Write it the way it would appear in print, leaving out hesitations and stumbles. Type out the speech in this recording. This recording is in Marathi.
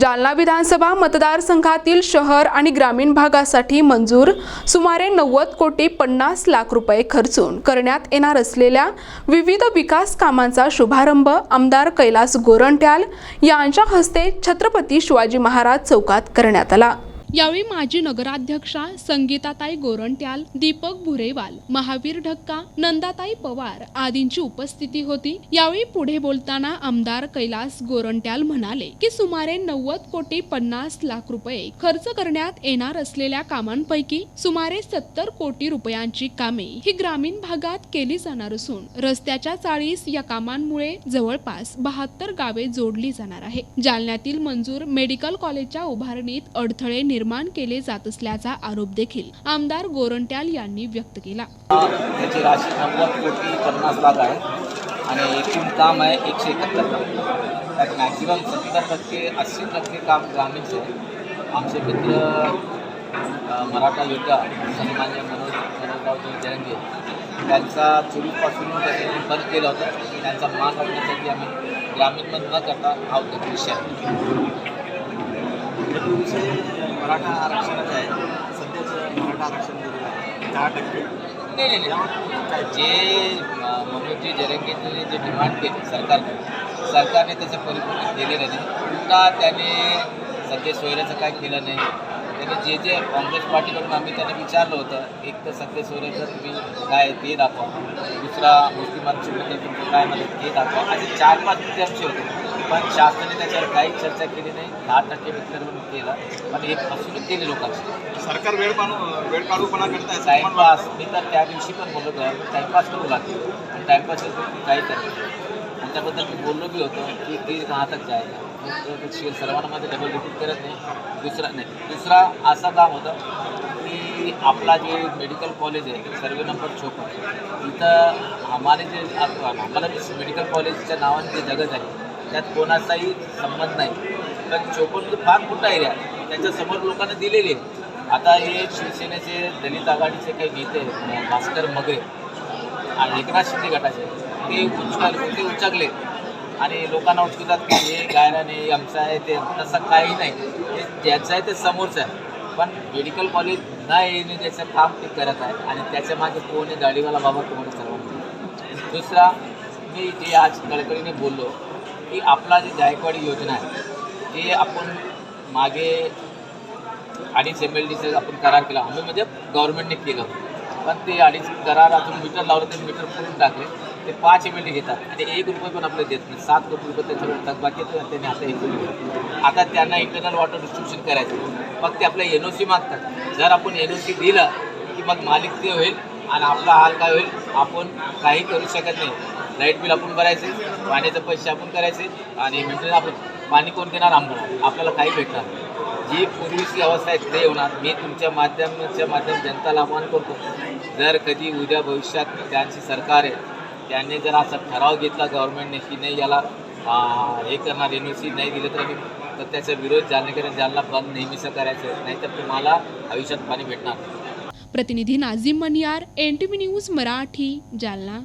जालना विधानसभा मतदारसंघातील शहर आणि ग्रामीण भागासाठी मंजूर सुमारे 90 कोटी 50 लाख रुपये खर्चून करण्यात येणार असलेल्या विविध विकास कामांचा शुभारंभ आमदार कैलास गोरंट्याल यांच्या हस्ते छत्रपती शिवाजी महाराज चौकात करण्यात आला। यावेळी माजी नगराध्यक्षा संगीताताई गोरंट्याल, दीपक भुरेवाल, महावीर ढक्का, नंदाताई पवार आदींची उपस्थिती होती। यावेळी पुढे बोलताना आमदार कैलास गोरंट्याल म्हणाले की सुमारे 90 कोटी 50 लाख रुपये खर्च करण्यात येणार असलेल्या कामांपैकी सुमारे 70 कोटी रुपयांची कामे ही ग्रामीण भागात केली जाणार असून रस्त्याच्या 40 या कामांमुळे जवळपास 72 गावे जोडली जाणार आहे। जालन्यातील मंजूर मेडिकल कॉलेजच्या उभारणीत अडथळे निर्माण केले जात असल्याचा आरोप देखील आमदार गोरंट्याल यांनी व्यक्त केला। त्याची राशी 90 कोटी 50 लाख आहे आणि एकूण काम आहे 171 लाख। त्यात मॅक्सिमम 70% 80% काम ग्रामीणचे आहे। आमचे मित्र मराठा योद्धा सन्मान्य मनोजरावजी जरंगे त्यांचा 24पासून त्यांनी बंद केला होता। त्यांचा मान राखण्यासाठी आम्ही ग्रामीणमध्ये न करता हा विषय मराठा आरक्षणाचं आहे। सध्याचं मराठा आरक्षण दिलेलं आहे 10%। नाही जे मनोजजी जरंगेंनी जे डिमांड केली सरकारने त्याचं परिपूर्ण केलेलं नाही का? त्याने सध्या सोयऱ्याचं काय केलं नाही। त्याने जे काँग्रेस पार्टीकडून आम्ही त्यांना विचारलं होतं, एक तर सध्या सोयऱ्याचं तुम्ही काय ते दाखवा, दुसरा मुस्लिमांची बद्दल तुमचं काय मदत ते दाखवा, असे 4-5 मुद्दे आमचे होते। पण शासनाने त्याच्यावर काही चर्चा केली नाही। 10% वितरण केला पण हे फसवणूक केली लोकांची। सरकार वेळ काढूपणा करताय टाइमपास। मी तर त्या दिवशी पण बोलत आहे टाइमपास करू लागते आणि टाइमपास काही करत आणि त्याबद्दल मी बोललो बी होतो की ते कहाँ तक जायगा। सर्वांना मध्ये डबल रिपीट करत नाही। दुसरा असं काम होतं की आपला जे मेडिकल कॉलेज आहे सर्वे नंबर 54 इथं आम्हाला जे मेडिकल कॉलेजच्या नावाने जे जगत आहे त्यात कोणाचाही संबंध नाही। पण 54 फार मोठा एरिया त्याच्यासमोर लोकांना दिलेली आहे। आता हे शिवसेनेचे दलित आघाडीचे काही नेते भास्कर मगरे आणि एकनाथ शिंदे गटाचे ते उचकले आणि लोकांना उचकतात की हे गायरा नाही आमचं आहे, ते तसं काही नाही। ते ज्याचं आहे ते समोरचं आहे। पण मेडिकल कॉलेज न येणे त्याचं काम ते करत आहे आणि त्याच्या मागे कोणी गाडीवाला बाबा कोणी सर्वांना। दुसरा मी जे आज कळकळीने बोललो की आपला जे जायकवाडी योजना आहे ते आपण मागे 2.5 MLDचं आपण करार केला। आम्ही म्हणजे गव्हर्नमेंटने केलं पण ते 2.5 करारातून मीटर लावलं ते मीटर पुरून टाकले। ते 5 MLD घेतात आणि 1 रुपये पण आपल्याला देत नाही। 7 कोटी रुपये त्याच्यावर थकबाकी येतो आणि त्यांनी आता 1 कोटी। आता त्यांना इंटरनल वॉटर डिस्ट्रीब्युशन करायचं मग ते आपल्या NOC मागतात। जर आपण NOC दिलं की मग मालिक ते होईल आणि आपला हाल काय होईल, आपण काही करू शकत नाही। लाईट बिल आपण भरायचे, पाण्याचे पैसे आपण करायचे आणि मेंटेनन्स आपण पाणी कोण देणार आम्हाला, आपल्याला काही भेटणार नाही। जी पूर्वीची अवस्था आहे ते होणार। मी तुमच्या माध्यम जनताला आवाहन करतो, जर कधी उद्या भविष्यात त्यांची सरकार आहे त्यांनी जर असा ठराव घेतला गव्हर्नमेंटने की नाही याला हे करणार NOC नाही दिलं तर त्याचा विरोध जालना बंद नेहमीचं करायचं, नाहीतर तुम्हाला आयुष्यात पाणी भेटणार। प्रतिनिधी नाझीम मनियार, NTV न्यूज मराठी, जालना।